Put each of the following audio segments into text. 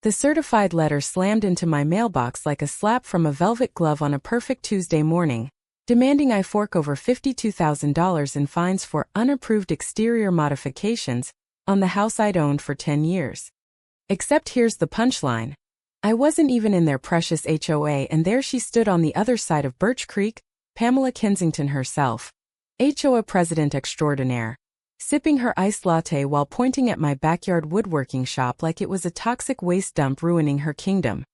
The certified letter slammed into my mailbox like a slap from a velvet glove on a perfect Tuesday morning, demanding I fork over $52,000 in fines for unapproved exterior modifications on the house I'd owned for 10 years. Except here's the punchline. I wasn't even in their precious HOA, and there she stood on the other side of Birch Creek, Pamela Kensington herself, HOA president extraordinaire, sipping her iced latte while pointing at my backyard woodworking shop like it was a toxic waste dump ruining her kingdom.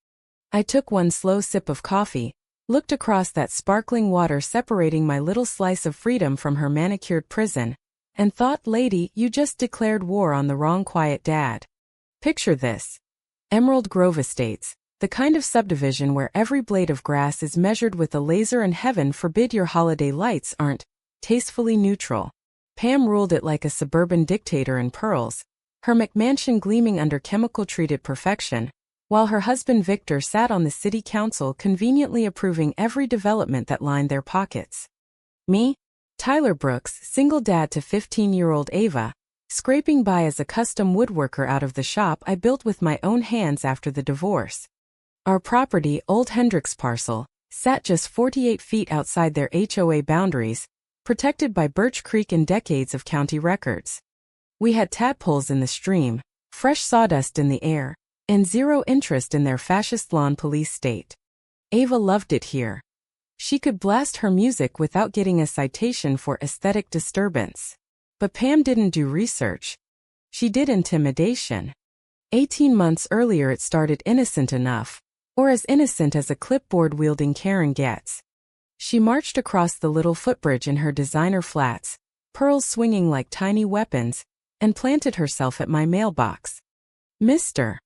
I took one slow sip of coffee, looked across that sparkling water separating my little slice of freedom from her manicured prison, and thought, lady, you just declared war on the wrong quiet dad. Picture this. Emerald Grove Estates, the kind of subdivision where every blade of grass is measured with a laser, and heaven forbid your holiday lights aren't tastefully neutral. Pam ruled it like a suburban dictator in pearls, her McMansion gleaming under chemical-treated perfection, while her husband Victor sat on the city council conveniently approving every development that lined their pockets. Me, Tyler Brooks, single dad to 15-year-old Ava, scraping by as a custom woodworker out of the shop I built with my own hands after the divorce. Our property, Old Hendricks Parcel, sat just 48 feet outside their HOA boundaries, protected by Birch Creek and decades of county records. We had tadpoles in the stream, fresh sawdust in the air, and zero interest in their fascist lawn police state. Ava loved it here. She could blast her music without getting a citation for aesthetic disturbance. But Pam didn't do research. She did intimidation. 18 months earlier it started innocent enough, or as innocent as a clipboard-wielding Karen gets. She marched across the little footbridge in her designer flats, pearls swinging like tiny weapons, and planted herself at my mailbox. Mr.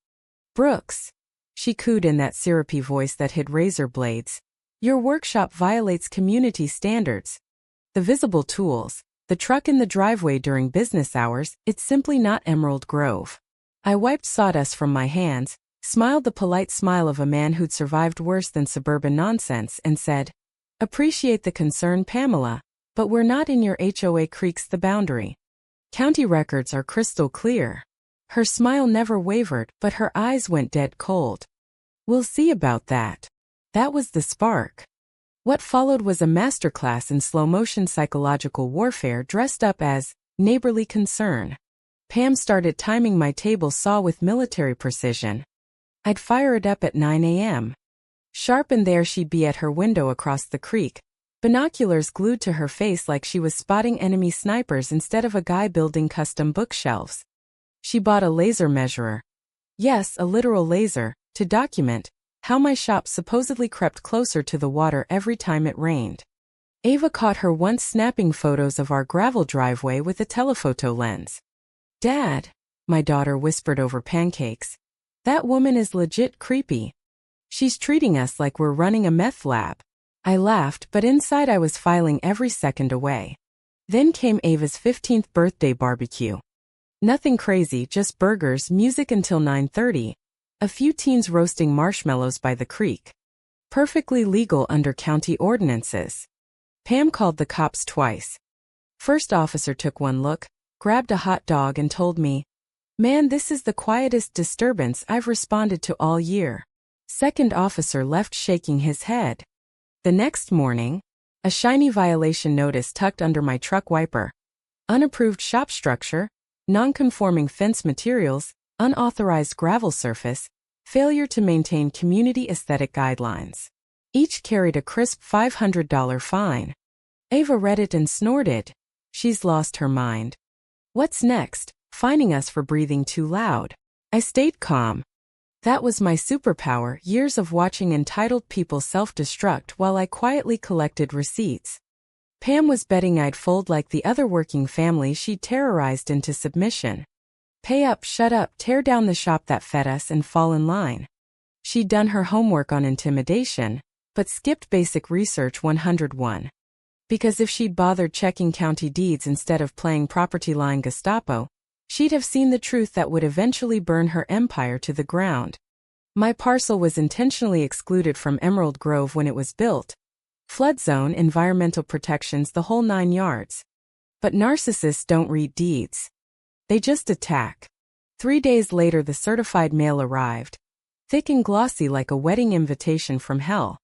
Brooks, she cooed in that syrupy voice that hid razor blades, your workshop violates community standards. The visible tools, the truck in the driveway during business hours, it's simply not Emerald Grove. I wiped sawdust from my hands, smiled the polite smile of a man who'd survived worse than suburban nonsense, and said, appreciate the concern, Pamela, but we're not in your HOA. Creeks the boundary. County records are crystal clear. Her smile never wavered, but her eyes went dead cold. We'll see about that. That was the spark. What followed was a masterclass in slow-motion psychological warfare dressed up as neighborly concern. Pam started timing my table saw with military precision. I'd fire it up at 9 a.m. Sharp, and there she'd be at her window across the creek, binoculars glued to her face like she was spotting enemy snipers instead of a guy building custom bookshelves. She bought a laser measurer. Yes, a literal laser, to document how my shop supposedly crept closer to the water every time it rained. Ava caught her once snapping photos of our gravel driveway with a telephoto lens. Dad, my daughter whispered over pancakes, that woman is legit creepy. She's treating us like we're running a meth lab. I laughed, but inside I was filing every second away. Then came Ava's 15th birthday barbecue. Nothing crazy, just burgers, music until 9:30. A few teens roasting marshmallows by the creek. Perfectly legal under county ordinances. Pam called the cops twice. First officer took one look, grabbed a hot dog and told me, man, this is the quietest disturbance I've responded to all year. Second officer left shaking his head. The next morning, a shiny violation notice tucked under my truck wiper. Unapproved shop structure, non-conforming fence materials, unauthorized gravel surface, failure to maintain community aesthetic guidelines. Each carried a crisp $500 fine. Ava read it and snorted. She's lost her mind. What's next? Fining us for breathing too loud. I stayed calm. That was my superpower, years of watching entitled people self-destruct while I quietly collected receipts. Pam was betting I'd fold like the other working family she'd terrorized into submission. Pay up, shut up, tear down the shop that fed us, and fall in line. She'd done her homework on intimidation, but skipped basic research 101. Because if she'd bothered checking county deeds instead of playing property line Gestapo, she'd have seen the truth that would eventually burn her empire to the ground. My parcel was intentionally excluded from Emerald Grove when it was built. Flood zone, environmental protections, the whole 9 yards. But narcissists don't read deeds. They just attack. 3 days later the certified mail arrived. thick and glossy like a wedding invitation from hell.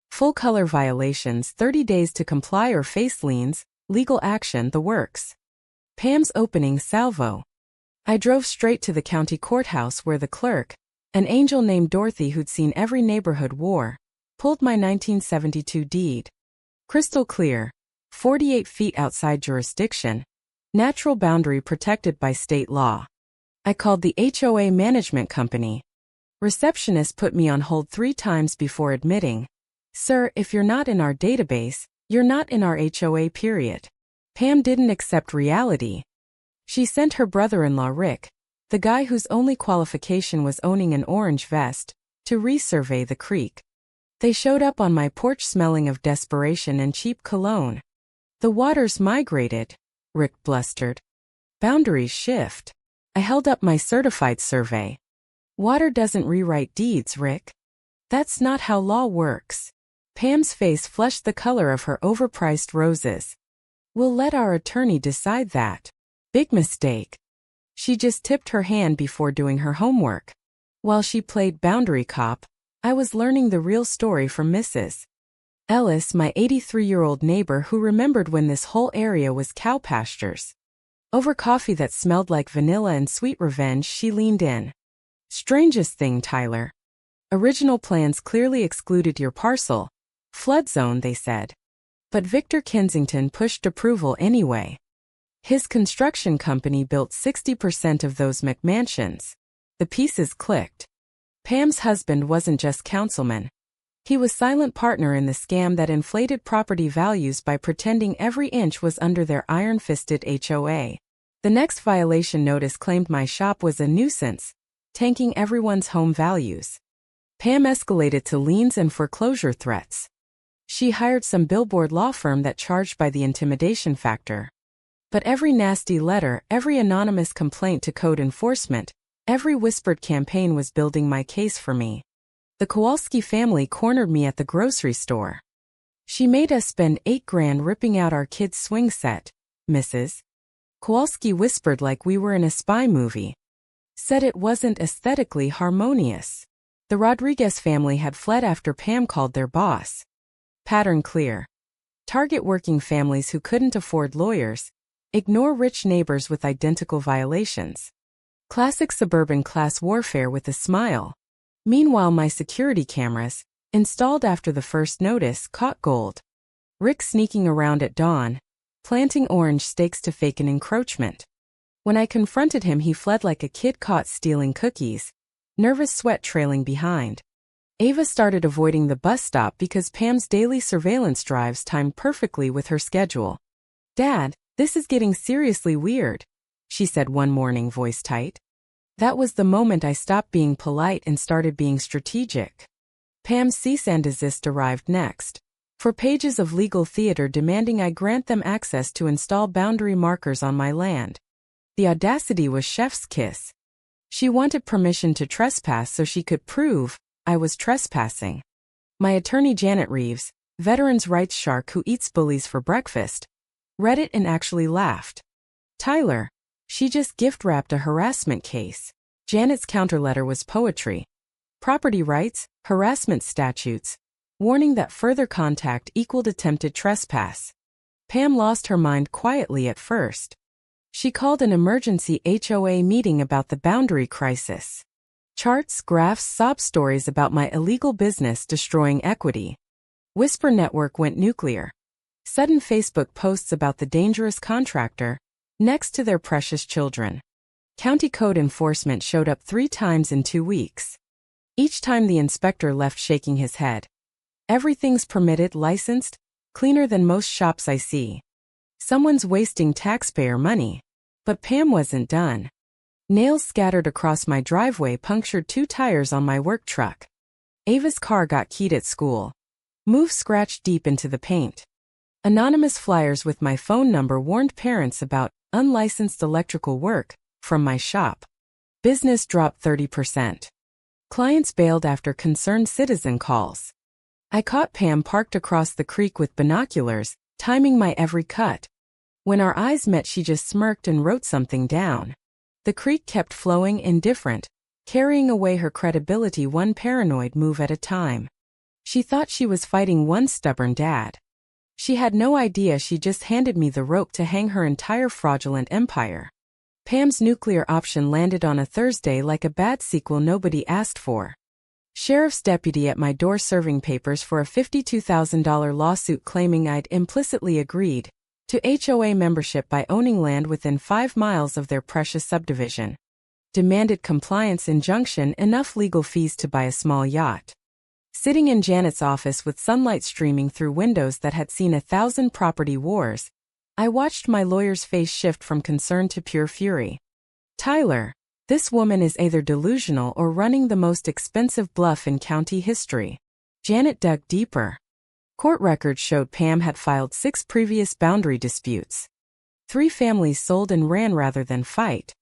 Full color violations, 30 days to comply or face liens, legal action, the works. Pam's opening salvo. I drove straight to the county courthouse where the clerk, an angel named Dorothy who'd seen every neighborhood war, pulled my 1972 deed. Crystal clear. 48 feet outside jurisdiction. Natural boundary protected by state law. I called the HOA management company. Receptionist put me on hold 3 times before admitting, "Sir, if you're not in our database, you're not in our HOA period." Pam didn't accept reality. She sent her brother-in-law Rick, the guy whose only qualification was owning an orange vest, to resurvey the creek. They showed up on my porch smelling of desperation and cheap cologne. "The water's migrated," Rick blustered. "Boundaries shift." I held up my certified survey. "Water doesn't rewrite deeds, Rick. That's not how law works." Pam's face flushed the color of her overpriced roses. "We'll let our attorney decide that." Big mistake. She just tipped her hand before doing her homework. While she played boundary cop, I was learning the real story from Mrs. Ellis, my 83-year-old neighbor who remembered when this whole area was cow pastures. Over coffee that smelled like vanilla and sweet revenge, she leaned in. "Strangest thing, Tyler. Original plans clearly excluded your parcel. Flood zone, they said. But Victor Kensington pushed approval anyway. His construction company built 60% of those McMansions." The pieces clicked. Pam's husband wasn't just councilman. He was silent partner in the scam that inflated property values by pretending every inch was under their iron-fisted HOA. The next violation notice claimed my shop was a nuisance, tanking everyone's home values. Pam escalated to liens and foreclosure threats. She hired some billboard law firm that charged by the intimidation factor. But every nasty letter, every anonymous complaint to code enforcement, every whispered campaign was building my case for me. The Kowalski family cornered me at the grocery store. "She made us spend $8,000 ripping out our kids' swing set, Mrs. Kowalski whispered like we were in a spy movie. Said it wasn't aesthetically harmonious. The Rodriguez family had fled after Pam called their boss. Pattern clear. Target working families who couldn't afford lawyers. Ignore rich neighbors with identical violations. Classic suburban class warfare with a smile. Meanwhile, my security cameras, installed after the first notice, caught gold. Rick sneaking around at dawn, planting orange stakes to fake an encroachment. When I confronted him, he fled like a kid caught stealing cookies, nervous sweat trailing behind. Ava started avoiding the bus stop because Pam's daily surveillance drives timed perfectly with her schedule. "Dad, this is getting seriously weird," she said one morning, voice tight. That was the moment I stopped being polite and started being strategic. Pam's cease and desist arrived next. 4 pages of legal theater demanding I grant them access to install boundary markers on my land. The audacity was chef's kiss. She wanted permission to trespass so she could prove I was trespassing. My attorney Janet Reeves, veterans' rights shark who eats bullies for breakfast, read it and actually laughed. "Tyler, she just gift-wrapped a harassment case." Janet's counterletter was poetry. Property rights, harassment statutes, warning that further contact equaled attempted trespass. Pam lost her mind quietly at first. She called an emergency HOA meeting about the boundary crisis. Charts, graphs, sob stories about my illegal business destroying equity. Whisper Network went nuclear. Sudden Facebook posts about the dangerous contractor, next to their precious children. County code enforcement showed up 3 times in 2 weeks. Each time the inspector left shaking his head. "Everything's permitted, licensed, cleaner than most shops I see. Someone's wasting taxpayer money." But Pam wasn't done. Nails scattered across my driveway punctured 2 tires on my work truck. Ava's car got keyed at school. Move scratched deep into the paint. Anonymous flyers with my phone number warned parents about unlicensed electrical work from my shop. Business dropped 30%. Clients bailed after concerned citizen calls. I caught Pam parked across the creek with binoculars, timing my every cut. When our eyes met, she just smirked and wrote something down. The creek kept flowing, indifferent, carrying away her credibility one paranoid move at a time. She thought she was fighting one stubborn dad. She had no idea she just handed me the rope to hang her entire fraudulent empire. Pam's nuclear option landed on a Thursday like a bad sequel nobody asked for. Sheriff's deputy at my door serving papers for a $52,000 lawsuit claiming I'd implicitly agreed to HOA membership by owning land within 5 miles of their precious subdivision. Demanded compliance injunction, enough legal fees to buy a small yacht. Sitting in Janet's office with sunlight streaming through windows that had seen 1,000 property wars, I watched my lawyer's face shift from concern to pure fury. Tyler, this woman is either delusional or running the most expensive bluff in county history. Janet dug deeper. Court records showed Pam had filed 6 previous boundary disputes. 3 families sold and ran rather than fight.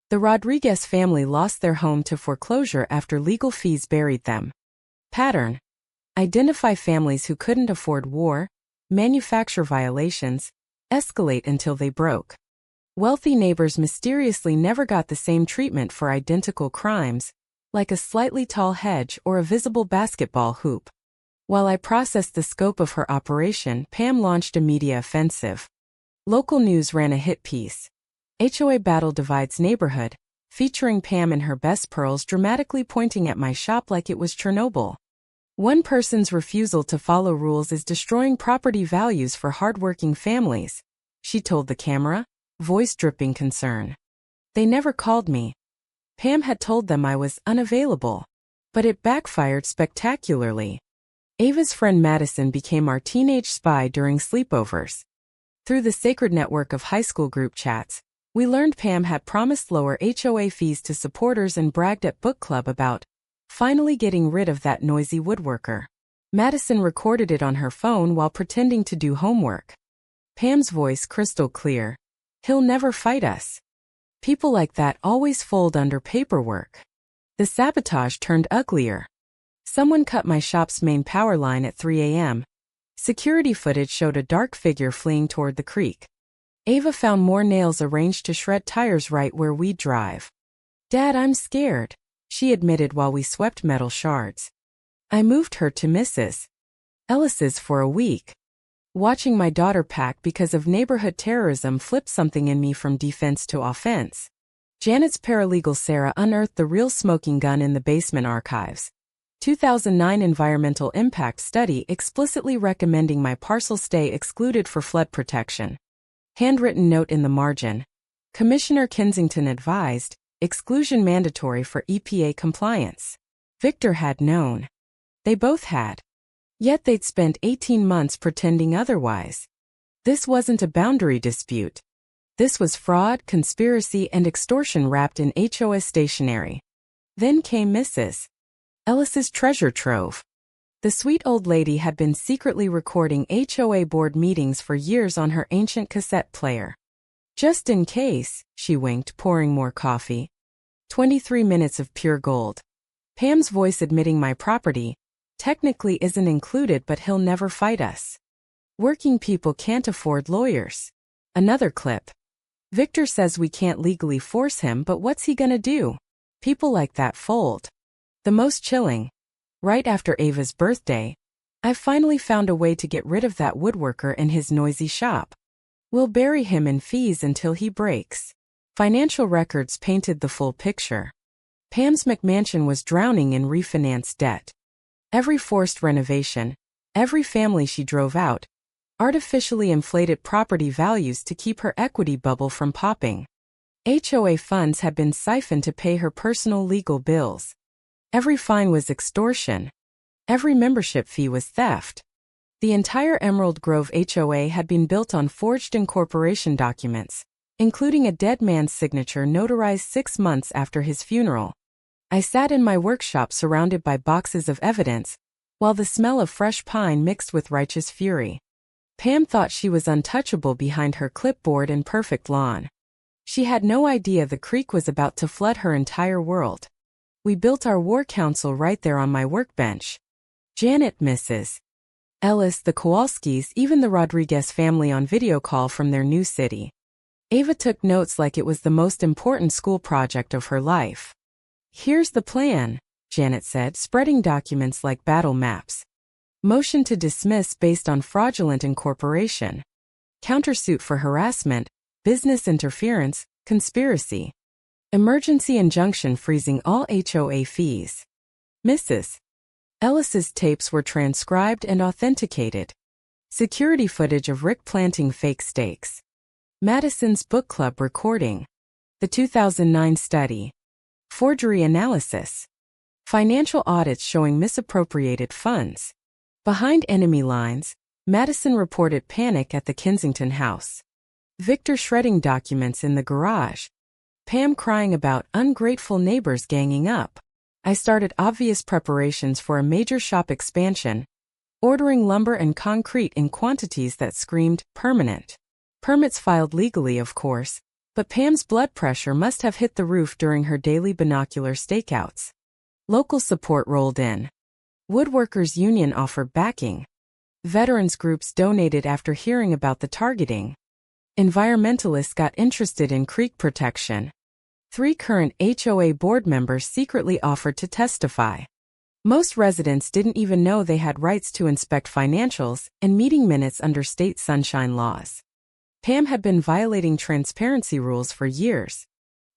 The Rodriguez family lost their home to foreclosure after legal fees buried them. Pattern: identify families who couldn't afford war, manufacture violations, escalate until they broke. Wealthy neighbors mysteriously never got the same treatment for identical crimes, like a slightly tall hedge or a visible basketball hoop. While I processed the scope of her operation, Pam launched a media offensive. Local news ran a hit piece. HOA Battle Divides Neighborhood, featuring Pam in her best pearls dramatically pointing at my shop like it was Chernobyl. One person's refusal to follow rules is destroying property values for hardworking families, she told the camera, voice dripping concern. They never called me. Pam had told them I was unavailable. But it backfired spectacularly. Ava's friend Madison became our teenage spy during sleepovers. Through the sacred network of high school group chats, we learned Pam had promised lower HOA fees to supporters and bragged at book club about finally getting rid of that noisy woodworker. Madison recorded it on her phone while pretending to do homework. Pam's voice crystal clear. He'll never fight us. People like that always fold under paperwork. The sabotage turned uglier. Someone cut my shop's main power line at 3 a.m. Security footage showed a dark figure fleeing toward the creek. Ava found more nails arranged to shred tires right where we drive. Dad, I'm scared, she admitted while we swept metal shards. I moved her to Mrs. Ellis's for a week. Watching my daughter pack because of neighborhood terrorism flipped something in me from defense to offense. Janet's paralegal Sarah unearthed the real smoking gun in the basement archives. 2009 environmental impact study explicitly recommending my parcel stay excluded for flood protection. Handwritten note in the margin. Commissioner Kensington advised, exclusion mandatory for EPA compliance. Victor had known. They both had. Yet they'd spent 18 months pretending otherwise. This wasn't a boundary dispute. This was fraud, conspiracy, and extortion wrapped in HOA stationery. Then came Mrs. Ellis's treasure trove. The sweet old lady had been secretly recording HOA board meetings for years on her ancient cassette player. Just in case, she winked, pouring more coffee. 23 minutes of pure gold. Pam's voice admitting my property technically isn't included, but he'll never fight us. Working people can't afford lawyers. Another clip. Victor says we can't legally force him, but what's he gonna do? People like that fold. The most chilling. Right after Ava's birthday, I've finally found a way to get rid of that woodworker and his noisy shop. We'll bury him in fees until he breaks. Financial records painted the full picture. Pam's McMansion was drowning in refinance debt. Every forced renovation, every family she drove out, artificially inflated property values to keep her equity bubble from popping. HOA funds had been siphoned to pay her personal legal bills. Every fine was extortion. Every membership fee was theft. The entire Emerald Grove HOA had been built on forged incorporation documents, including a dead man's signature notarized 6 months after his funeral. I sat in my workshop surrounded by boxes of evidence, while the smell of fresh pine mixed with righteous fury. Pam thought she was untouchable behind her clipboard and perfect lawn. She had no idea the creek was about to flood her entire world. We built our war council right there on my workbench. Janet, Mrs. Ellis, the Kowalskis, even the Rodriguez family on video call from their new city. Ava took notes like it was the most important school project of her life. Here's the plan, Janet said, spreading documents like battle maps. Motion to dismiss based on fraudulent incorporation. Countersuit for harassment, business interference, conspiracy. Emergency injunction freezing all HOA fees. Mrs. Ellis's tapes were transcribed and authenticated. Security footage of Rick planting fake stakes. Madison's book club recording. The 2009 study. Forgery analysis. Financial audits showing misappropriated funds. Behind enemy lines, Madison reported panic at the Kensington house. Victor shredding documents in the garage. Pam crying about ungrateful neighbors ganging up. I started obvious preparations for a major shop expansion, ordering lumber and concrete in quantities that screamed permanent. Permits filed legally, of course, but Pam's blood pressure must have hit the roof during her daily binocular stakeouts. Local support rolled in. Woodworkers' union offered backing. Veterans groups donated after hearing about the targeting. Environmentalists got interested in creek protection. 3 current HOA board members secretly offered to testify. Most residents didn't even know they had rights to inspect financials and meeting minutes under state sunshine laws. Pam had been violating transparency rules for years.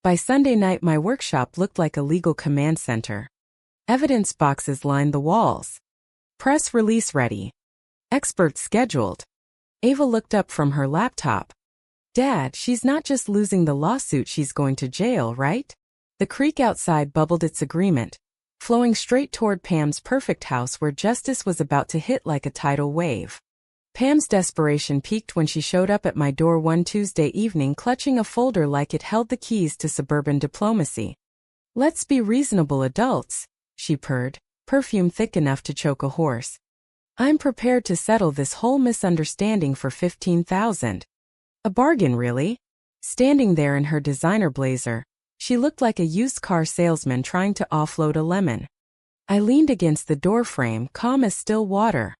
By Sunday night, my workshop looked like a legal command center. Evidence boxes lined the walls. Press release ready. Experts scheduled. Ava looked up from her laptop. Dad, she's not just losing the lawsuit, she's going to jail, right? The creek outside bubbled its agreement, flowing straight toward Pam's perfect house where justice was about to hit like a tidal wave. Pam's desperation peaked when she showed up at my door one Tuesday evening clutching a folder like it held the keys to suburban diplomacy. Let's be reasonable adults, she purred, perfume thick enough to choke a horse. I'm prepared to settle this whole misunderstanding for $15,000. A bargain, really? Standing there in her designer blazer, she looked like a used car salesman trying to offload a lemon. I leaned against the doorframe, calm as still water.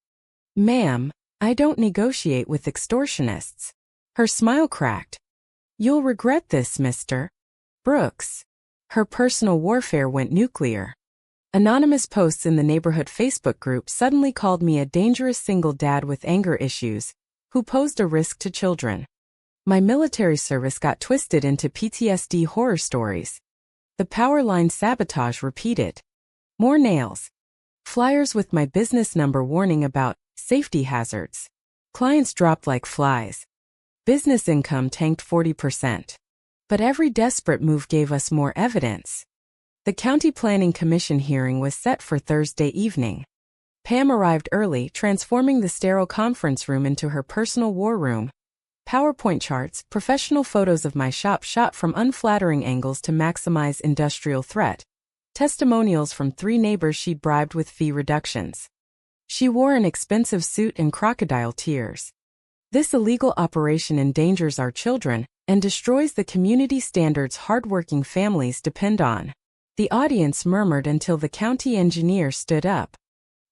Ma'am, I don't negotiate with extortionists. Her smile cracked. You'll regret this, Mr. Brooks. Her personal warfare went nuclear. Anonymous posts in the neighborhood Facebook group suddenly called me a dangerous single dad with anger issues, who posed a risk to children. My military service got twisted into PTSD horror stories. The power line sabotage repeated. More nails. Flyers with my business number warning about safety hazards. Clients dropped like flies. Business income tanked 40%. But every desperate move gave us more evidence. The County Planning Commission hearing was set for Thursday evening. Pam arrived early, transforming the sterile conference room into her personal war room. PowerPoint charts, professional photos of my shop shot from unflattering angles to maximize industrial threat. Testimonials from 3 neighbors she'd bribed with fee reductions. She wore an expensive suit and crocodile tears. This illegal operation endangers our children and destroys the community standards hardworking families depend on. The audience murmured until the county engineer stood up.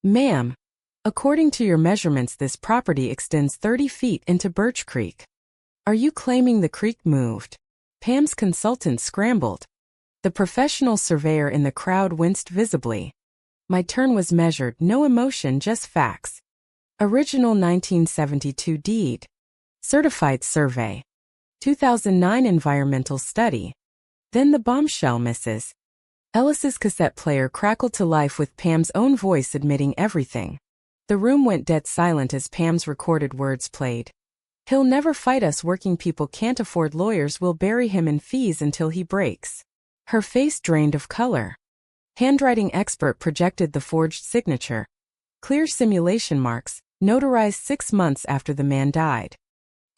Ma'am, according to your measurements, this property extends 30 feet into Birch Creek. Are you claiming the creek moved? Pam's consultant scrambled. The professional surveyor in the crowd winced visibly. My turn was measured, no emotion, just facts. Original 1972 deed. Certified survey. 2009 environmental study. Then the bombshell, Mrs. Ellis's cassette player crackled to life with Pam's own voice admitting everything. The room went dead silent as Pam's recorded words played. He'll never fight us, working people can't afford lawyers, we'll bury him in fees until he breaks. Her face drained of color. Handwriting expert projected the forged signature. Clear simulation marks, notarized 6 months after the man died.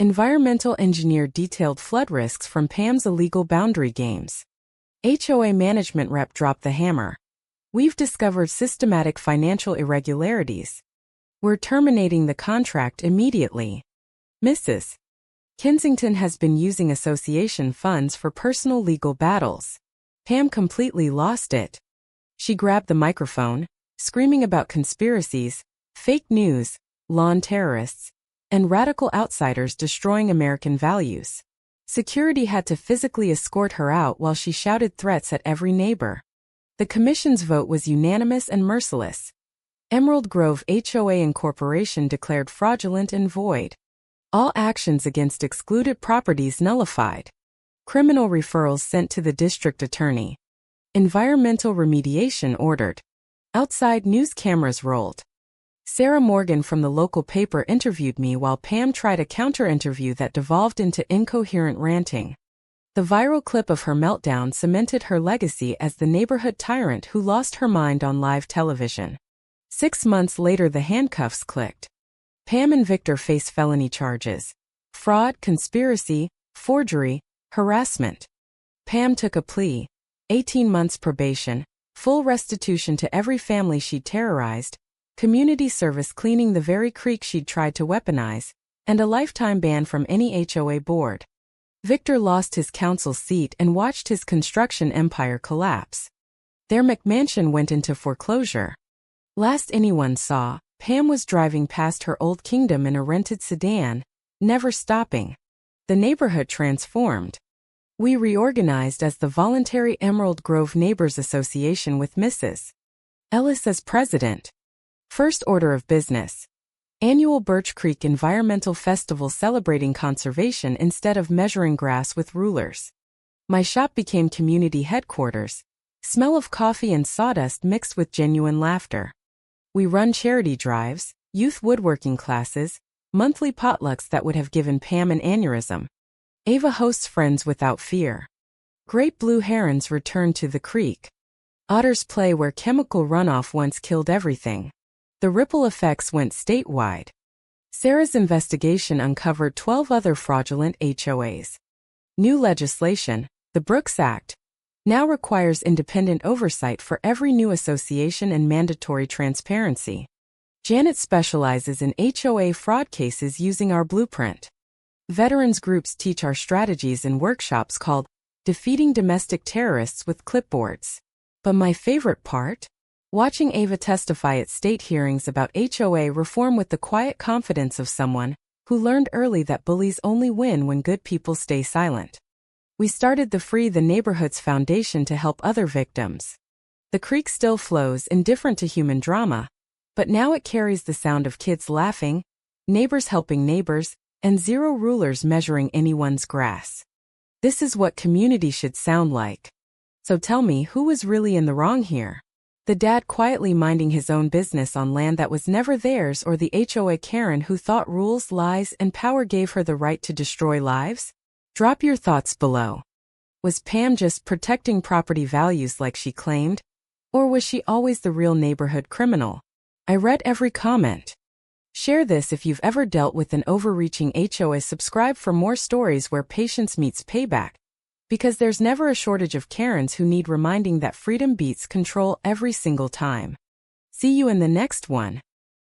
Environmental engineer detailed flood risks from Pam's illegal boundary games. HOA management rep dropped the hammer. We've discovered systematic financial irregularities. We're terminating the contract immediately. Mrs. Kensington has been using association funds for personal legal battles. Pam completely lost it. She grabbed the microphone, screaming about conspiracies, fake news, lawn terrorists, and radical outsiders destroying American values. Security had to physically escort her out while she shouted threats at every neighbor. The commission's vote was unanimous and merciless. Emerald Grove HOA Incorporation declared fraudulent and void. All actions against excluded properties nullified. Criminal referrals sent to the district attorney. Environmental remediation ordered. Outside news cameras rolled. Sarah Morgan from the local paper interviewed me while Pam tried a counter-interview that devolved into incoherent ranting. The viral clip of her meltdown cemented her legacy as the neighborhood tyrant who lost her mind on live television. 6 months later, the handcuffs clicked. Pam and Victor face felony charges: fraud, conspiracy, forgery, harassment. Pam took a plea: 18 months probation, full restitution to every family she'd terrorized, community service cleaning the very creek she'd tried to weaponize, and a lifetime ban from any HOA board. Victor lost his council seat and watched his construction empire collapse. Their McMansion went into foreclosure. Last anyone saw, Pam was driving past her old kingdom in a rented sedan, never stopping. The neighborhood transformed. We reorganized as the voluntary Emerald Grove Neighbors Association with Mrs. Ellis as president. First order of business: annual Birch Creek Environmental Festival celebrating conservation instead of measuring grass with rulers. My shop became community headquarters. Smell of coffee and sawdust mixed with genuine laughter. We run charity drives, youth woodworking classes, monthly potlucks that would have given Pam an aneurysm. Ava hosts Friends Without Fear. Great blue herons return to the creek. Otters play where chemical runoff once killed everything. The ripple effects went statewide. Sarah's investigation uncovered 12 other fraudulent HOAs. New legislation, the Brooks Act, now requires independent oversight for every new association and mandatory transparency. Janet specializes in HOA fraud cases using our blueprint. Veterans groups teach our strategies in workshops called Defeating Domestic Terrorists with Clipboards. But my favorite part? Watching Ava testify at state hearings about HOA reform with the quiet confidence of someone who learned early that bullies only win when good people stay silent. We started the Free the Neighborhoods Foundation to help other victims. The creek still flows, indifferent to human drama, but now it carries the sound of kids laughing, neighbors helping neighbors, and zero rulers measuring anyone's grass. This is what community should sound like. So tell me, who was really in the wrong here? The dad quietly minding his own business on land that was never theirs, or the HOA Karen who thought rules, lies, and power gave her the right to destroy lives? Drop your thoughts below. Was Pam just protecting property values like she claimed? Or was she always the real neighborhood criminal? I read every comment. Share this if you've ever dealt with an overreaching HOA. Subscribe for more stories where patience meets payback. Because there's never a shortage of Karens who need reminding that freedom beats control every single time. See you in the next one.